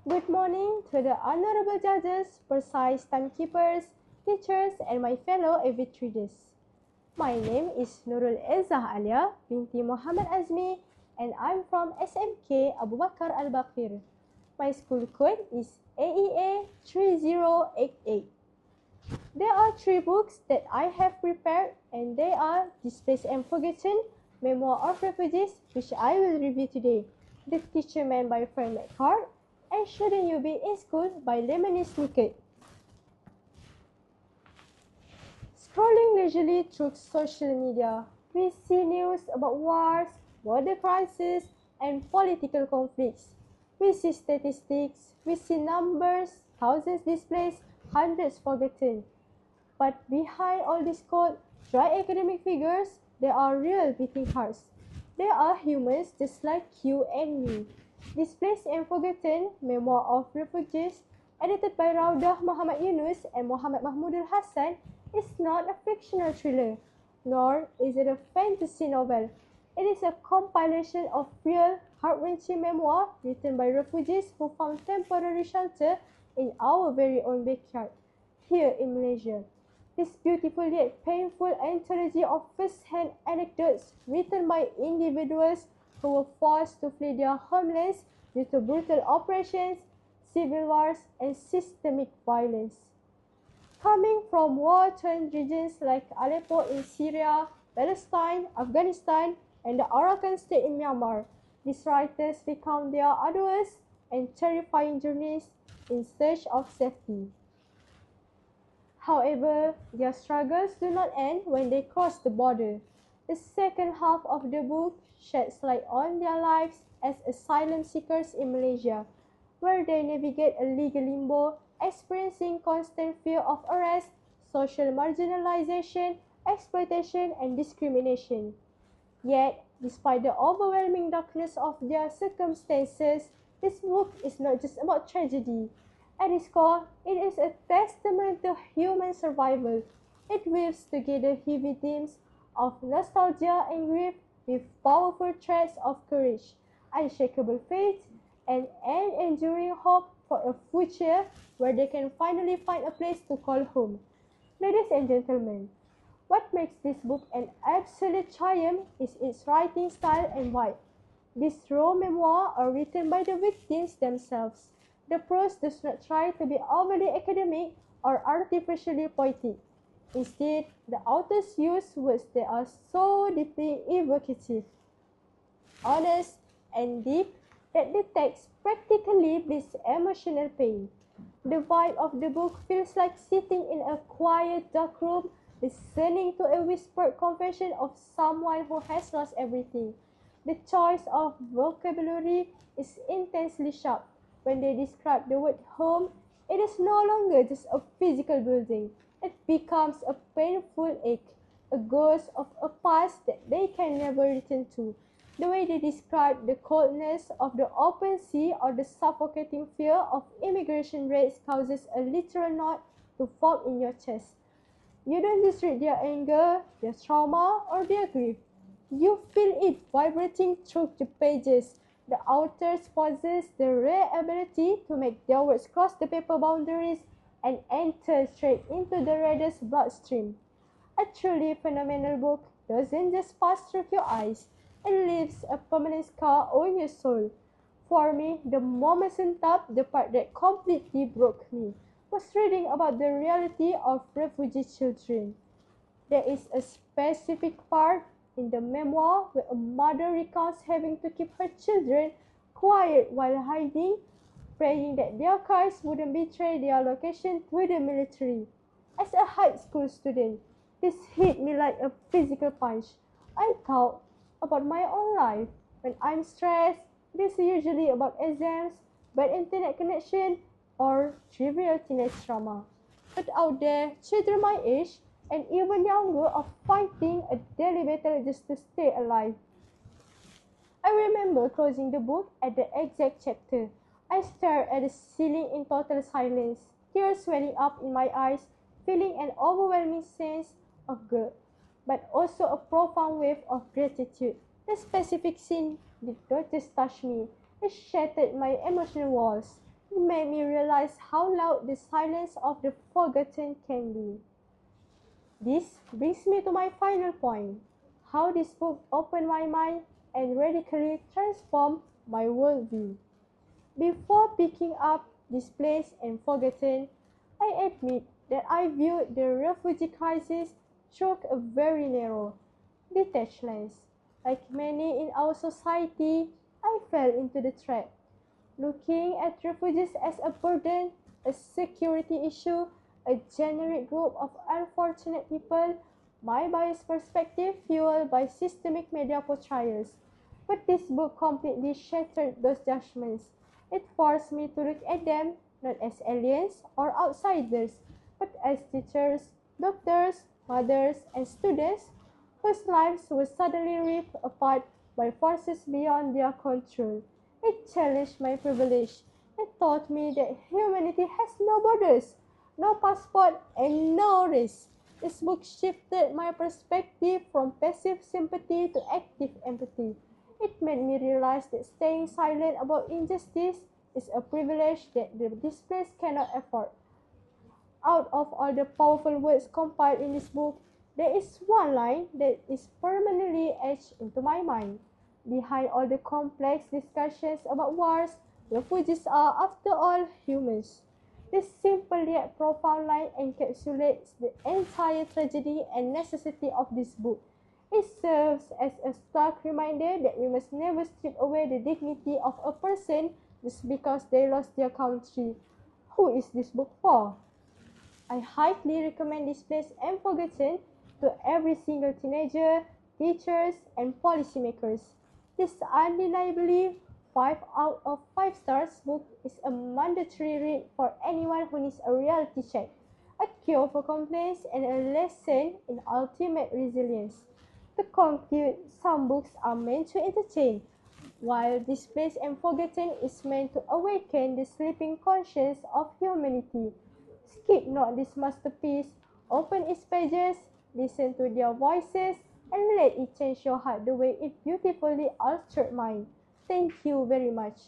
Good morning to the honorable judges, precise timekeepers, teachers, and my fellow avid readers. My name is Nurul Izzah Alia binti Muhammad Azmi and I'm from SMK Abu Bakar Al-BAQIR. My school code is AEA 3088. There are three books that I have prepared and they are Displaced and Forgotten, Memoir of Refugees, which I will review today, The Teacher Man by Frank McCart, and Shouldn't You Be in School by Lemony Snicket. Scrolling leisurely through social media, we see news about wars, border crises, and political conflicts. We see statistics, we see numbers, thousands displaced, hundreds forgotten. But behind all these cold, dry academic figures, there are real beating hearts. There are humans just like you and me. Displaced and Forgotten, Memoir of Refugees, edited by Raudah Muhammad Yunus and Muhammad Mahmudul Hassan, is not a fictional thriller, nor is it a fantasy novel. It is a compilation of real, heart-wrenching memoir written by refugees who found temporary shelter in our very own backyard, here in Malaysia. This beautiful yet painful anthology of first-hand anecdotes written by individuals who were forced to flee their homelands due to brutal oppressions, civil wars, and systemic violence. Coming from war-torn regions like Aleppo in Syria, Palestine, Afghanistan, and the Arakan state in Myanmar, these writers recount their arduous and terrifying journeys in search of safety. However, their struggles do not end when they cross the border. The second half of the book sheds light on their lives as asylum seekers in Malaysia, where they navigate a legal limbo, experiencing constant fear of arrest, social marginalization, exploitation, and discrimination. Yet, despite the overwhelming darkness of their circumstances, this book is not just about tragedy. At its core, it is a testament to human survival. It weaves together heavy themes of nostalgia and grief with powerful threads of courage, unshakable faith, and an enduring hope for a future where they can finally find a place to call home. Ladies and gentlemen, what makes this book an absolute triumph is its writing style and vibe. These raw memoirs are written by the victims themselves. The prose does not try to be overly academic or artificially poetic. Instead, the authors use words that are so deeply evocative, honest, and deep that the text practically bleeds emotional pain. The vibe of the book feels like sitting in a quiet, dark room, listening to a whispered confession of someone who has lost everything. The choice of vocabulary is intensely sharp. When they describe the word home, it is no longer just a physical building. It becomes a painful ache, a ghost of a past that they can never return to. The way they describe the coldness of the open sea or the suffocating fear of immigration raids causes a literal knot to form in your chest. You don't just read their anger, their trauma, or their grief. You feel it vibrating through the pages. The authors possess the rare ability to make their words cross the paper boundaries and enter straight into the reader's bloodstream. A truly phenomenal book doesn't just pass through your eyes, it leaves a permanent scar on your soul. For me, the moment top, the part that completely broke me, was reading about the reality of refugee children. There is a specific part in the memoir where a mother recounts having to keep her children quiet while hiding, praying that their cries wouldn't betray their location to the military. As a high school student, this hit me like a physical punch. I thought about my own life. When I'm stressed, it is usually about exams, bad internet connection, or trivial teenage trauma. But out there, children my age and even younger are fighting a daily battle just to stay alive. I remember closing the book at the exact chapter. I stared at the ceiling in total silence, tears welling up in my eyes, feeling an overwhelming sense of guilt, but also a profound wave of gratitude. The specific scene did not just touch me, it shattered my emotional walls. It made me realize how loud the silence of the forgotten can be. This brings me to my final point, how this book opened my mind and radically transformed my worldview. Before picking up Displaced and Forgotten, I admit that I viewed the refugee crisis through a very narrow, detached lens. Like many in our society, I fell into the trap, looking at refugees as a burden, a security issue, a generic group of unfortunate people. My biased perspective fueled by systemic media portrayals. But this book completely shattered those judgments. It forced me to look at them not as aliens or outsiders, but as teachers, doctors, mothers, and students whose lives were suddenly ripped apart by forces beyond their control. It challenged my privilege. It taught me that humanity has no borders, no passport, and no race. This book shifted my perspective from passive sympathy to active empathy. It made me realize that staying silent about injustice is a privilege that the displaced cannot afford. Out of all the powerful words compiled in this book, there is one line that is permanently etched into my mind. Behind all the complex discussions about wars, refugees are, after all, humans. This simple yet profound line encapsulates the entire tragedy and necessity of this book. It serves as a stark reminder that we must never strip away the dignity of a person just because they lost their country. Who is this book for? I highly recommend Displaced and Forgotten to every single teenager, teachers, and policymakers. This undeniably 5 out of 5 stars book is a mandatory read for anyone who needs a reality check, a cure for complaints, and a lesson in ultimate resilience. To conclude, some books are meant to entertain, while Displaced and Forgotten is meant to awaken the sleeping conscience of humanity. Skip not this masterpiece, open its pages, listen to their voices, and let it change your heart the way it beautifully altered mine. Thank you very much.